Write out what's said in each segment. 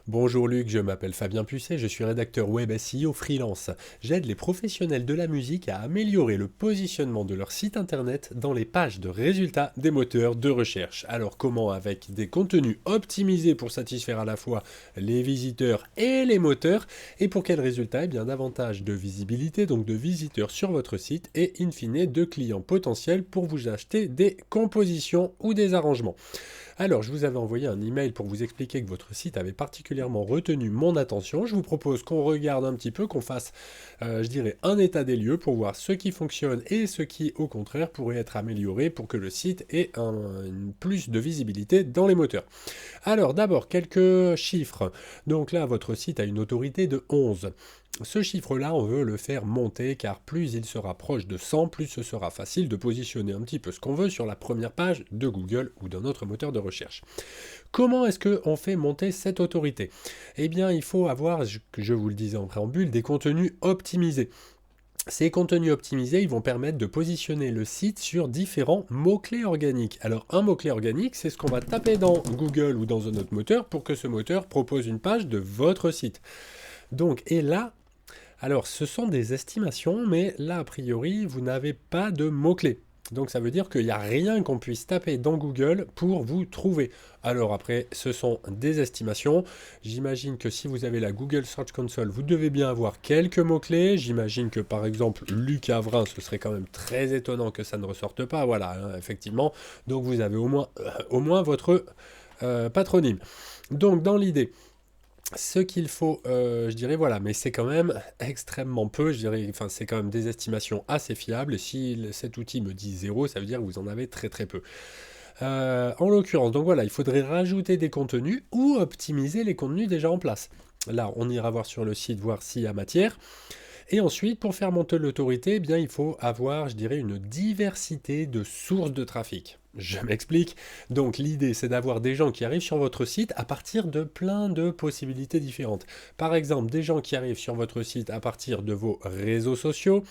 Bonjour Luc, je m'appelle Fabien Pucet, je suis rédacteur web SEO freelance. J'aide les professionnels de la musique à améliorer le positionnement de leur site internet dans les pages de résultats des moteurs de recherche. Alors comment avec des contenus optimisés pour satisfaire à la fois les visiteurs et les moteurs, et pour quels résultats? Eh bien davantage de visibilité, donc de visiteurs sur votre site et in fine de clients potentiels pour vous acheter des compositions ou des arrangements. Alors, je vous avais envoyé un email pour vous expliquer que votre site avait particulièrement retenu mon attention. Je vous propose qu'on regarde un petit peu, qu'on fasse, je dirais, un état des lieux pour voir ce qui fonctionne et ce qui, au contraire, pourrait être amélioré pour que le site ait plus de visibilité dans les moteurs. Alors, d'abord, quelques chiffres. Donc là, votre site a une autorité de 11. Ce chiffre-là, on veut le faire monter car plus il se rapproche de 100, plus ce sera facile de positionner un petit peu ce qu'on veut sur la première page de Google ou d'un autre moteur de recherche. Comment est-ce qu'on fait monter cette autorité? Eh bien, il faut avoir, je vous le disais en préambule, des contenus optimisés. Ces contenus optimisés, ils vont permettre de positionner le site sur différents mots-clés organiques. Alors, un mot-clé organique, c'est ce qu'on va taper dans Google ou dans un autre moteur pour que ce moteur propose une page de votre site. Donc, et là, alors, ce sont des estimations, mais là, a priori, vous n'avez pas de mots-clés. Donc ça veut dire qu'il n'y a rien qu'on puisse taper dans Google pour vous trouver. Alors après, ce sont des estimations. J'imagine que si vous avez la Google Search Console, vous devez bien avoir quelques mots-clés. J'imagine que par exemple, Luc Avrin, ce serait quand même très étonnant que ça ne ressorte pas. Voilà, hein, effectivement. Donc vous avez au moins votre patronyme. Donc dans l'idée, ce qu'il faut, je dirais, voilà, mais c'est quand même extrêmement peu, je dirais, enfin, c'est quand même des estimations assez fiables, et si cet outil me dit 0, ça veut dire que vous en avez très très peu. En l'occurrence, donc voilà, il faudrait rajouter des contenus ou optimiser les contenus déjà en place. Là, on ira voir sur le site, voir s'il y a matière. Et ensuite, pour faire monter l'autorité, eh bien, il faut avoir, je dirais, une diversité de sources de trafic. Je m'explique. Donc l'idée, c'est d'avoir des gens qui arrivent sur votre site à partir de plein de possibilités différentes. Par exemple, des gens qui arrivent sur votre site à partir de vos réseaux sociaux,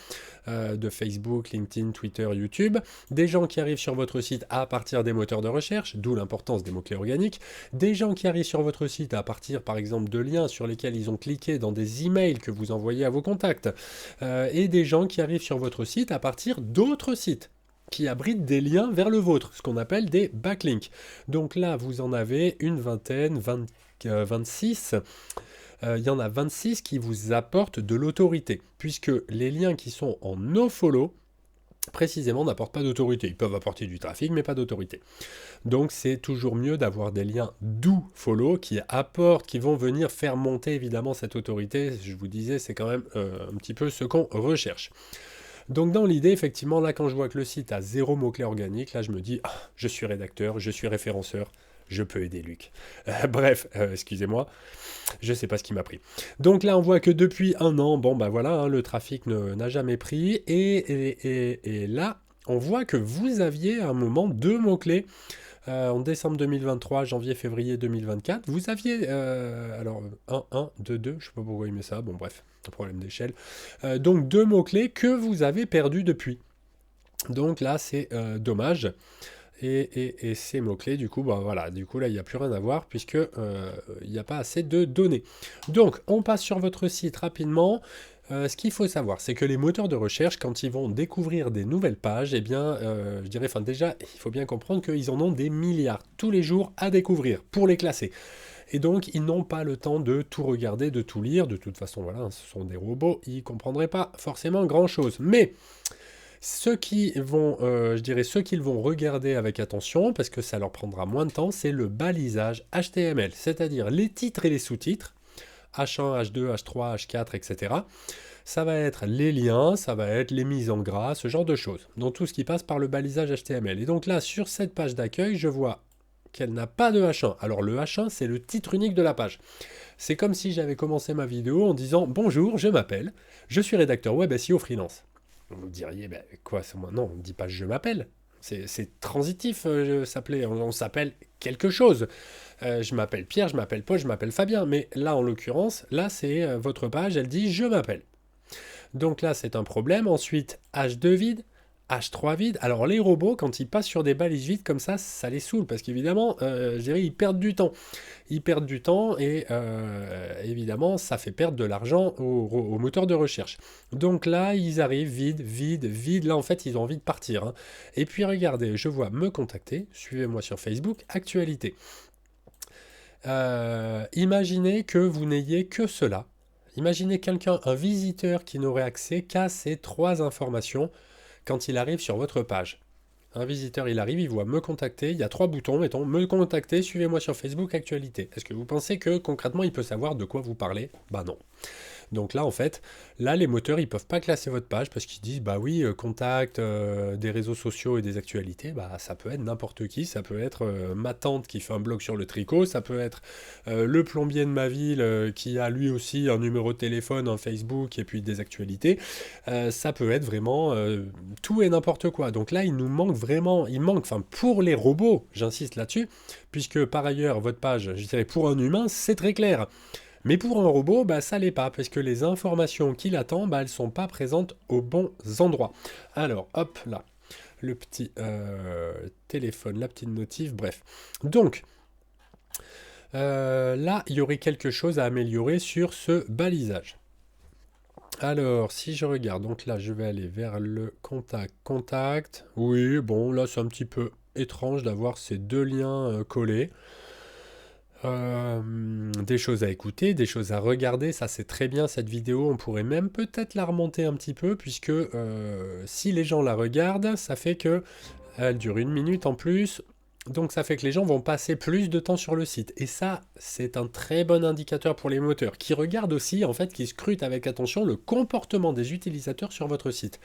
de Facebook, LinkedIn, Twitter, YouTube. Des gens qui arrivent sur votre site à partir des moteurs de recherche, d'où l'importance des mots-clés organiques. Des gens qui arrivent sur votre site à partir, par exemple, de liens sur lesquels ils ont cliqué dans des emails que vous envoyez à vos contacts. Et des gens qui arrivent sur votre site à partir d'autres sites qui abritent des liens vers le vôtre, ce qu'on appelle des backlinks. Donc là, vous en avez une vingtaine, 26. Il y en a 26 qui vous apportent de l'autorité, puisque les liens qui sont en nofollow, précisément, n'apportent pas d'autorité. Ils peuvent apporter du trafic, mais pas d'autorité. Donc c'est toujours mieux d'avoir des liens do follow qui apportent, qui vont venir faire monter évidemment cette autorité. Je vous disais, c'est quand même un petit peu ce qu'on recherche. Donc dans l'idée, effectivement, là quand je vois que le site a 0 mot-clé organique, là je me dis, je suis rédacteur, je suis référenceur, je peux aider Luc. Bref, excusez-moi, je sais pas ce qui m'a pris. Donc là on voit que depuis un an, bon bah voilà, hein, le trafic n'a jamais pris, et là on voit que vous aviez à un moment 2 mots-clés. En décembre 2023, janvier, février 2024, vous aviez, alors 1, 2, 2, je sais pas pourquoi il met ça, bon bref, un problème d'échelle. Donc 2 mots-clés que vous avez perdus depuis. Donc là, c'est dommage. Et ces mots-clés, du coup, bah voilà, du coup là, il n'y a plus rien à voir puisque il n'y a pas assez de données. Donc, on passe sur votre site rapidement. Ce qu'il faut savoir, c'est que les moteurs de recherche, quand ils vont découvrir des nouvelles pages, eh bien, je dirais, enfin déjà, il faut bien comprendre qu'ils en ont des milliards tous les jours à découvrir pour les classer. Et donc, ils n'ont pas le temps de tout regarder, de tout lire. De toute façon, voilà, ce sont des robots, ils ne comprendraient pas forcément grand-chose. Mais ceux qui vont, je dirais, ceux qu'ils vont regarder avec attention, parce que ça leur prendra moins de temps, c'est le balisage HTML, c'est-à-dire les titres et les sous-titres, H1, H2, H3, H4, etc. Ça va être les liens, ça va être les mises en gras, ce genre de choses. Donc tout ce qui passe par le balisage HTML. Et donc là, sur cette page d'accueil, je vois qu'elle n'a pas de H1. Alors le H1, c'est le titre unique de la page. C'est comme si j'avais commencé ma vidéo en disant « Bonjour, je m'appelle, je suis rédacteur web SEO freelance ». Vous me diriez, ben, quoi, c'est moi? Non, on ne dit pas je m'appelle. C'est transitif, s'appeler. On s'appelle quelque chose. Je m'appelle Pierre, je m'appelle Paul, je m'appelle Fabien. Mais là, en l'occurrence, là, c'est votre page, elle dit je m'appelle. Donc là, c'est un problème. Ensuite, H2 vide, H3 vide. Alors les robots, quand ils passent sur des balises vides comme ça les saoule parce qu'évidemment, je dirais, ils perdent du temps. Ils perdent du temps et évidemment, ça fait perdre de l'argent aux moteurs de recherche. Donc là, ils arrivent vide, vide, vide. Là, en fait, ils ont envie de partir, hein. Et puis regardez, je vois me contacter. Suivez-moi sur Facebook, actualité. Imaginez que vous n'ayez que cela. Imaginez quelqu'un, un visiteur qui n'aurait accès qu'à ces trois informations quand il arrive sur votre page. Un visiteur, il arrive, il voit me contacter, il y a trois boutons, mettons, me contacter, suivez-moi sur Facebook, actualité. Est-ce que vous pensez que concrètement, il peut savoir de quoi vous parlez? Bah non. Donc là, en fait, là, les moteurs, ils peuvent pas classer votre page parce qu'ils disent, bah oui, contact, des réseaux sociaux et des actualités, bah ça peut être n'importe qui, ça peut être ma tante qui fait un blog sur le tricot, ça peut être le plombier de ma ville qui a lui aussi un numéro de téléphone, un Facebook et puis des actualités, ça peut être vraiment tout et n'importe quoi. Donc là, il nous manque vraiment, il manque, enfin pour les robots, j'insiste là-dessus, puisque par ailleurs, votre page, je dirais pour un humain, c'est très clair. Mais pour un robot, bah, ça l'est pas, parce que les informations qu'il attend, bah, elles sont pas présentes aux bons endroits. Alors, hop là, le petit téléphone, la petite notif, bref. Donc, là, il y aurait quelque chose à améliorer sur ce balisage. Alors, si je regarde, donc là, je vais aller vers le contact. Oui, bon, là, c'est un petit peu étrange d'avoir ces deux liens collés. Des choses à écouter, des choses à regarder, ça c'est très bien cette vidéo, on pourrait même peut-être la remonter un petit peu, puisque si les gens la regardent, ça fait que elle dure 1 minute en plus, donc ça fait que les gens vont passer plus de temps sur le site. Et ça, c'est un très bon indicateur pour les moteurs, qui regardent aussi, en fait, qui scrutent avec attention le comportement des utilisateurs sur votre site.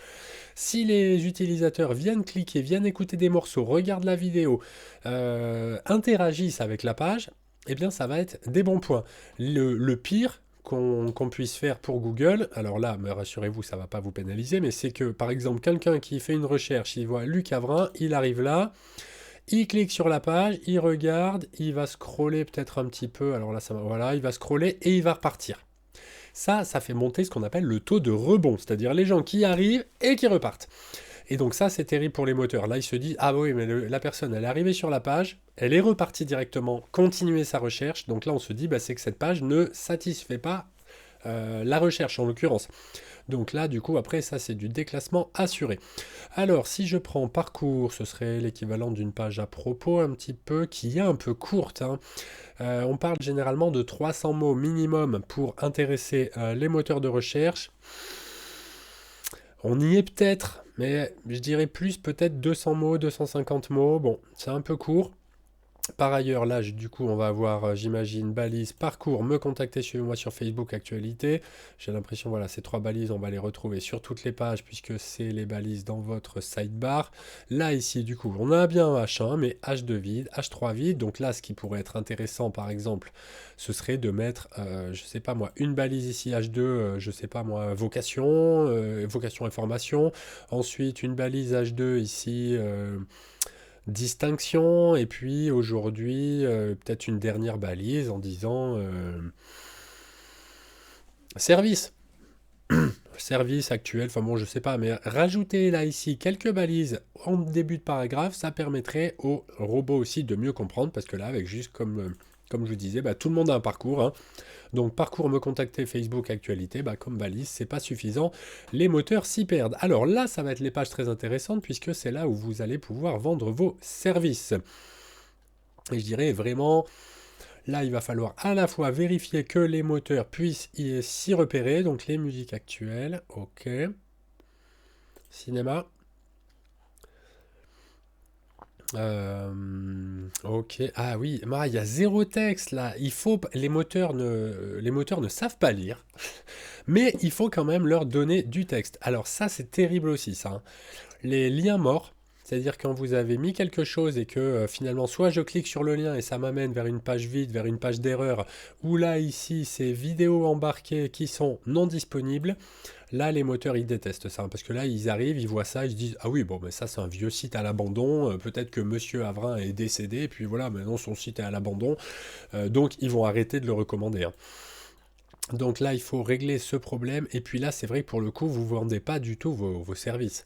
Si les utilisateurs viennent cliquer, viennent écouter des morceaux, regardent la vidéo, interagissent avec la page, eh bien ça va être des bons points. Le pire qu'on puisse faire pour Google, alors là, me rassurez-vous, ça ne va pas vous pénaliser, mais c'est que par exemple quelqu'un qui fait une recherche, il voit Luc Avrin, il arrive là, il clique sur la page, il regarde, il va scroller peut-être un petit peu, alors là, voilà, il va scroller et il va repartir. Ça fait monter ce qu'on appelle le taux de rebond, c'est-à-dire les gens qui arrivent et qui repartent. Et donc ça, c'est terrible pour les moteurs. Là, ils se disent, ah oui, mais la personne, elle est arrivée sur la page, elle est repartie directement, continuer sa recherche. Donc là, on se dit, bah, c'est que cette page ne satisfait pas la recherche, en l'occurrence. Donc là, du coup, après, ça, c'est du déclassement assuré. Alors, si je prends parcours, ce serait l'équivalent d'une page à propos, un petit peu, qui est un peu courte, hein. On parle généralement de 300 mots minimum pour intéresser les moteurs de recherche. On y est peut-être, mais je dirais plus peut-être 200 mots, 250 mots. Bon, c'est un peu court. Par ailleurs, là, du coup, on va avoir, j'imagine, balise, parcours, me contacter, suivez-moi sur Facebook, actualité. J'ai l'impression, voilà, ces trois balises, on va les retrouver sur toutes les pages puisque c'est les balises dans votre sidebar. Là, ici, du coup, on a bien un H1, mais H2 vide, H3 vide. Donc là, ce qui pourrait être intéressant, par exemple, ce serait de mettre, je sais pas moi, une balise ici, H2, je sais pas moi, vocation, vocation information. Ensuite, une balise H2 ici, distinction, et puis aujourd'hui, peut-être une dernière balise en disant service. Service actuel, enfin bon, je sais pas, mais rajouter là ici quelques balises en début de paragraphe, ça permettrait au robot aussi de mieux comprendre, parce que là, avec juste comme je vous disais, bah, tout le monde a un parcours, hein. Donc parcours me contacter Facebook actualité, bah, comme balise, c'est pas suffisant. Les moteurs s'y perdent. Alors là, ça va être les pages très intéressantes puisque c'est là où vous allez pouvoir vendre vos services. Et je dirais vraiment, là, il va falloir à la fois vérifier que les moteurs puissent s'y repérer. Donc les musiques actuelles, ok. Cinéma. Ok. Ah oui, il y a zéro texte là. Les moteurs ne savent pas lire, mais il faut quand même leur donner du texte. Alors ça, c'est terrible aussi, ça, hein. Les liens morts, c'est-à-dire quand vous avez mis quelque chose et que finalement, soit je clique sur le lien et ça m'amène vers une page vide, vers une page d'erreur, ou là, ici, c'est vidéos embarquées qui sont non disponibles. Là, les moteurs, ils détestent ça, hein, parce que là, ils arrivent, ils voient ça, ils se disent, ah oui, bon, mais ça, c'est un vieux site à l'abandon, peut-être que Monsieur Avrin est décédé, et puis voilà, maintenant, son site est à l'abandon, donc ils vont arrêter de le recommander, hein. Donc là, il faut régler ce problème. Et puis là, c'est vrai que pour le coup, vous ne vendez pas du tout vos services.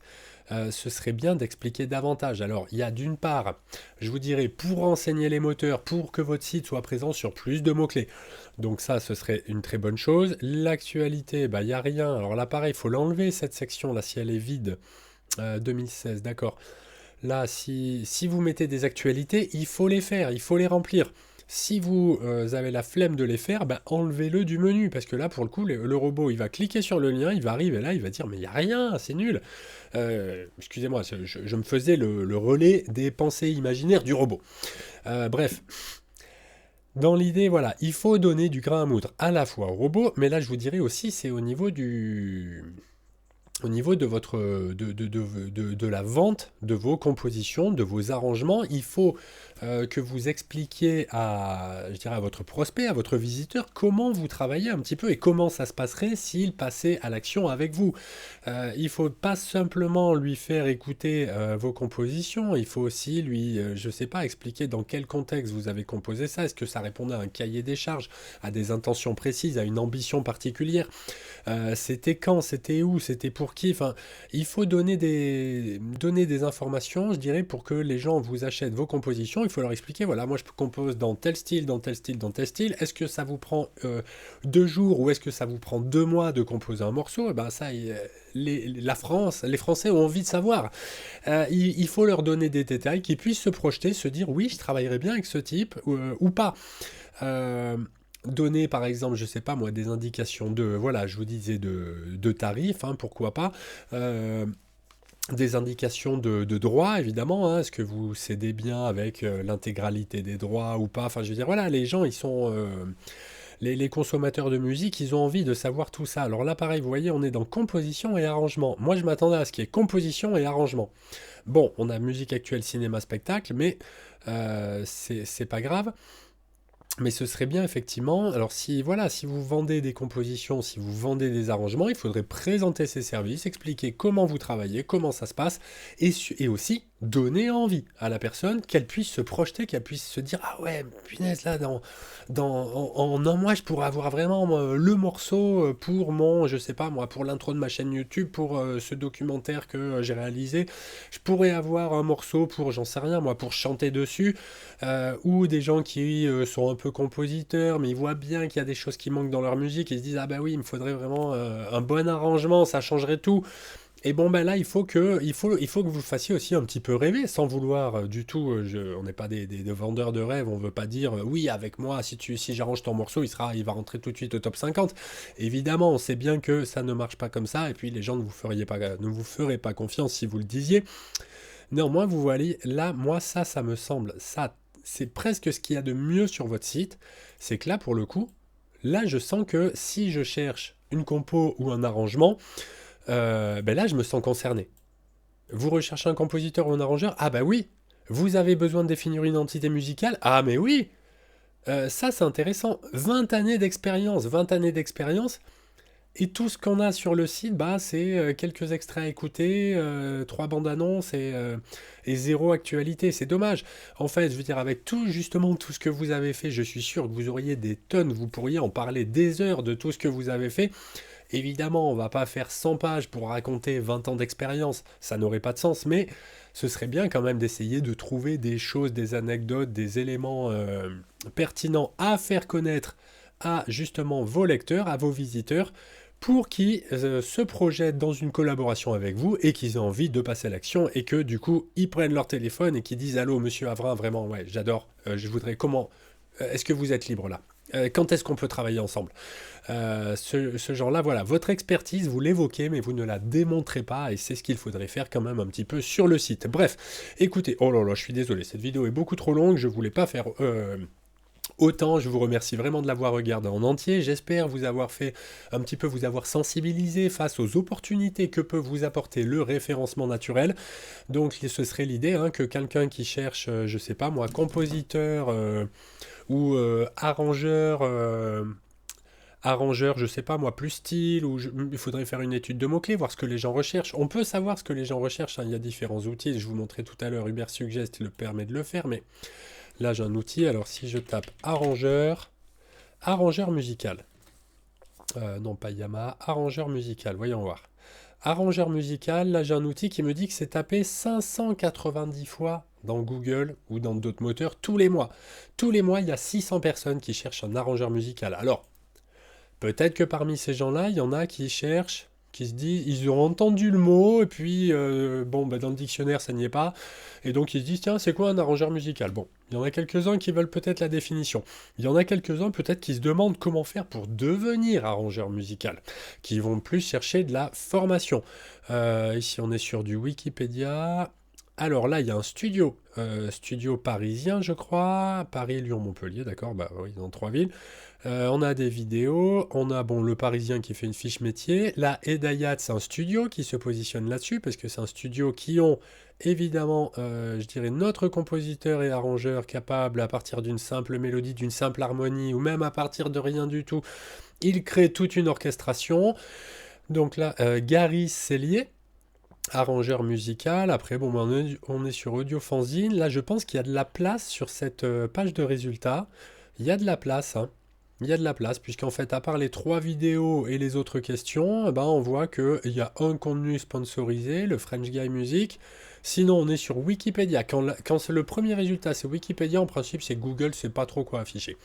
Ce serait bien d'expliquer davantage. Alors, il y a d'une part, je vous dirais, pour enseigner les moteurs, pour que votre site soit présent sur plus de mots-clés. Donc ça, ce serait une très bonne chose. L'actualité, bah, il n'y a rien. Alors là, pareil, il faut l'enlever, cette section-là, si elle est vide. 2016, d'accord. Là, si vous mettez des actualités, il faut les faire, il faut les remplir. Si vous avez la flemme de les faire, ben, enlevez-le du menu, parce que là, pour le coup, le robot, il va cliquer sur le lien, il va arriver là, il va dire, mais il n'y a rien, c'est nul. Excusez-moi, je me faisais le relais des pensées imaginaires du robot. Bref, dans l'idée, voilà, il faut donner du grain à moudre à la fois au robot, mais là, je vous dirais aussi, c'est au niveau de votre de la vente de vos compositions, de vos arrangements, il faut que vous expliquiez je dirais à votre prospect, à votre visiteur, comment vous travaillez un petit peu et comment ça se passerait s'il passait à l'action avec vous. Il ne faut pas simplement lui faire écouter vos compositions, il faut aussi lui, je ne sais pas, expliquer dans quel contexte vous avez composé ça. Est-ce que ça répondait à un cahier des charges, à des intentions précises, à une ambition particulière? C'était quand, c'était où, c'était pour qui. Enfin, il faut donner des informations, je dirais, pour que les gens vous achètent vos compositions. Il faut leur expliquer, voilà, moi je compose dans tel style, dans tel style, dans tel style. Est-ce que ça vous prend 2 jours ou est-ce que ça vous prend 2 mois de composer un morceau? Et ben ça, la France, les Français ont envie de savoir. Il faut leur donner des détails qui puissent se projeter, se dire, oui, je travaillerai bien avec ce type ou pas. Euh, Donner par exemple, je sais pas moi, des indications voilà, je vous disais de tarifs, hein, pourquoi pas, des indications de droits évidemment, hein, est-ce que vous cédez bien avec l'intégralité des droits ou pas, enfin je veux dire, voilà, les gens ils sont, les consommateurs de musique, ils ont envie de savoir tout ça. Alors là pareil, vous voyez, on est dans composition et arrangement. Moi je m'attendais à ce qu'il y ait composition et arrangement. Bon, on a musique actuelle, cinéma, spectacle, mais c'est pas grave. Mais ce serait bien effectivement, alors si voilà, si vous vendez des compositions, si vous vendez des arrangements, il faudrait présenter ces services, expliquer comment vous travaillez, comment ça se passe, et aussi donner envie à la personne qu'elle puisse se projeter, qu'elle puisse se dire ah ouais, punaise là, en un mois je pourrais avoir vraiment le morceau pour mon, je sais pas moi, pour l'intro de ma chaîne YouTube, pour ce documentaire que j'ai réalisé, je pourrais avoir un morceau pour, j'en sais rien moi, pour chanter dessus. Ou des gens qui sont un peu compositeurs, mais ils voient bien qu'il y a des choses qui manquent dans leur musique, et ils se disent ah bah oui, il me faudrait vraiment un bon arrangement, ça changerait tout. Et bon ben là, il faut que vous fassiez aussi un petit peu rêver, sans vouloir du tout. On n'est pas des vendeurs de rêves, on veut pas dire oui avec moi, si j'arrange ton morceau, il va rentrer tout de suite au top 50. Évidemment, on sait bien que ça ne marche pas comme ça, et puis les gens ne vous feraient pas confiance si vous le disiez. Néanmoins, vous voyez, là, moi, ça me semble, ça, c'est presque ce qu'il y a de mieux sur votre site. C'est que là, pour le coup, là, je sens que si je cherche une compo ou un arrangement, ben là, je me sens concerné. Vous recherchez un compositeur ou un arrangeur? Ah bah oui. Vous avez besoin de définir une identité musicale? Ah mais oui. Ça, c'est intéressant. 20 années d'expérience. 20 années d'expérience. Et tout ce qu'on a sur le site, bah, c'est quelques extraits à écouter, 3 bandes annonces et zéro actualité. C'est dommage. En fait, je veux dire, avec tout justement tout ce que vous avez fait, je suis sûr que vous auriez des tonnes, vous pourriez en parler des heures de tout ce que vous avez fait. Évidemment, on va pas faire 100 pages pour raconter 20 ans d'expérience, ça n'aurait pas de sens, mais ce serait bien quand même d'essayer de trouver des choses, des anecdotes, des éléments pertinents à faire connaître à justement vos lecteurs, à vos visiteurs, pour qu'ils se projettent dans une collaboration avec vous et qu'ils aient envie de passer à l'action et que du coup ils prennent leur téléphone et qu'ils disent allô monsieur Avrin, vraiment ouais j'adore, je voudrais comment, est-ce que vous êtes libre là? Quand est-ce qu'on peut travailler ensemble? Ce genre-là, voilà, votre expertise, vous l'évoquez, mais vous ne la démontrez pas, et c'est ce qu'il faudrait faire quand même un petit peu sur le site. Bref, écoutez, oh là là, je suis désolé, cette vidéo est beaucoup trop longue, je voulais pas faire autant. Je vous remercie vraiment de l'avoir regardé en entier. J'espère vous avoir fait un petit peu, vous avoir sensibilisé face aux opportunités que peut vous apporter le référencement naturel. Donc ce serait l'idée hein, que quelqu'un qui cherche, je sais pas moi, compositeur ou arrangeur, je sais pas moi, plus style, il faudrait faire une étude de mots-clés, voir ce que les gens recherchent. On peut savoir ce que les gens recherchent, hein. Il y a différents outils, je vous montrais tout à l'heure, Ubersuggest le permet de le faire, mais là j'ai un outil, alors si je tape arrangeur musical, Non, pas Yamaha, arrangeur musical, voyons voir. Arrangeur musical, là j'ai un outil qui me dit que c'est tapé 590 fois dans Google ou dans d'autres moteurs tous les mois. Tous les mois, il y a 600 personnes qui cherchent un arrangeur musical. Alors, peut-être que parmi ces gens-là, il y en a qui cherchent, qui se disent, ils ont entendu le mot, et puis, bon, bah, dans le dictionnaire, ça n'y est pas, et donc ils se disent, tiens, c'est quoi un arrangeur musical? Bon, il y en a quelques-uns qui veulent peut-être la définition. Il y en a quelques-uns peut-être qui se demandent comment faire pour devenir arrangeur musical, qui vont plus chercher de la formation. Ici, on est sur du Wikipédia. Alors là, il y a un studio, studio parisien, je crois, Paris, Lyon, Montpellier, d'accord, bah oui, dans 3 villes. On a des vidéos, on a bon le Parisien qui fait une fiche métier, la Edayat c'est un studio qui se positionne là-dessus parce que c'est un studio qui ont évidemment, je dirais, notre compositeur et arrangeur capable à partir d'une simple mélodie, d'une simple harmonie ou même à partir de rien du tout, il crée toute une orchestration. Donc là, Gary Cellier, arrangeur musical. Après, bon, ben, on est sur Audio Fanzine. Là, je pense qu'il y a de la place sur cette page de résultats. Il y a de la place, hein. Il y a de la place, puisqu'en fait, à part les 3 vidéos et les autres questions, ben, on voit qu'il y a un contenu sponsorisé, le French Guy Music. Sinon, on est sur Wikipédia. Quand c'est le premier résultat, c'est Wikipédia, en principe, c'est Google, c'est pas trop quoi afficher.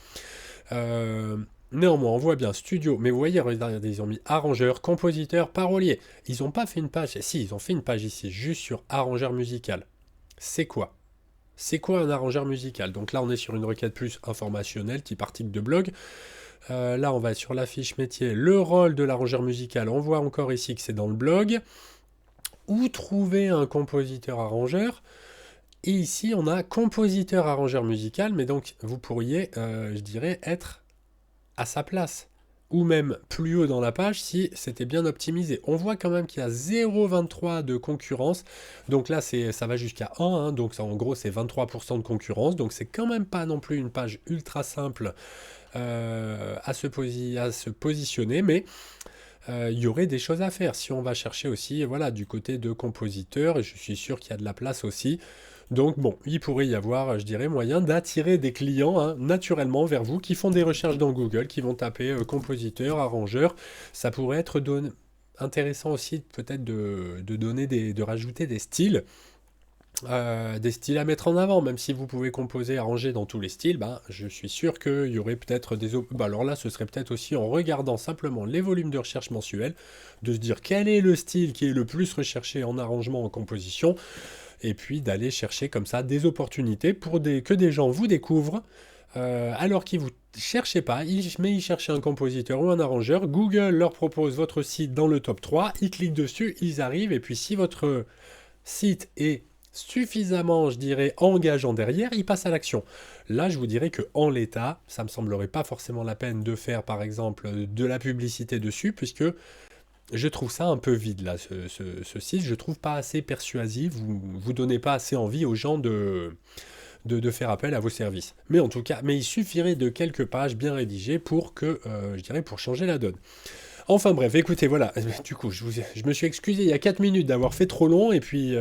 Euh, Néanmoins, on voit bien studio, mais vous voyez, regardez, ils ont mis arrangeur, compositeur, parolier. Ils n'ont pas fait une page, si, ils ont fait une page ici, juste sur arrangeur musical. C'est quoi? C'est quoi un arrangeur musical? Donc là, on est sur une requête plus informationnelle, type article de blog. Là, on va sur la fiche métier, le rôle de l'arrangeur musical. On voit encore ici que c'est dans le blog. Où trouver un compositeur-arrangeur? Et ici, on a compositeur-arrangeur musical, mais donc vous pourriez, je dirais, être à sa place. Ou même plus haut dans la page si c'était bien optimisé. On voit quand même qu'il y a 0,23 de concurrence. Donc là, ça va jusqu'à 1. Hein, donc ça, en gros, c'est 23% de concurrence. Donc c'est quand même pas non plus une page ultra simple à se positionner. Mais il y aurait des choses à faire. Si on va chercher aussi voilà, du côté de compositeurs, et je suis sûr qu'il y a de la place aussi. Donc bon, il pourrait y avoir, je dirais, moyen d'attirer des clients hein, naturellement vers vous qui font des recherches dans Google, qui vont taper compositeur, arrangeur. Ça pourrait être intéressant aussi peut-être de donner de rajouter des styles à mettre en avant, même si vous pouvez composer, arranger dans tous les styles, ben, je suis sûr qu'il y aurait peut-être alors là, ce serait peut-être aussi en regardant simplement les volumes de recherche mensuels, de se dire quel est le style qui est le plus recherché en arrangement, en composition, et puis d'aller chercher comme ça des opportunités pour que des gens vous découvrent, alors qu'ils vous cherchez pas, mais ils cherchaient un compositeur ou un arrangeur, Google leur propose votre site dans le top 3, ils cliquent dessus, ils arrivent, et puis si votre site est suffisamment, je dirais, engageant derrière, il passe à l'action. Là, je vous dirais que en l'état, ça me semblerait pas forcément la peine de faire, par exemple, de la publicité dessus, puisque je trouve ça un peu vide, là, ce site. Je trouve pas assez persuasif, vous donnez pas assez envie aux gens de faire appel à vos services. Mais en tout cas, mais il suffirait de quelques pages bien rédigées pour que, je dirais, pour changer la donne. Enfin bref, écoutez, voilà, du coup, je me suis excusé il y a 4 minutes d'avoir fait trop long, et puis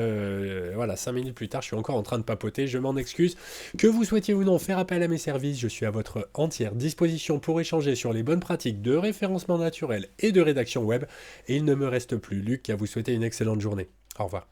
voilà, 5 minutes plus tard, je suis encore en train de papoter, je m'en excuse. Que vous souhaitiez ou non faire appel à mes services, je suis à votre entière disposition pour échanger sur les bonnes pratiques de référencement naturel et de rédaction web, et il ne me reste plus, Luc, qu'à vous souhaiter une excellente journée. Au revoir.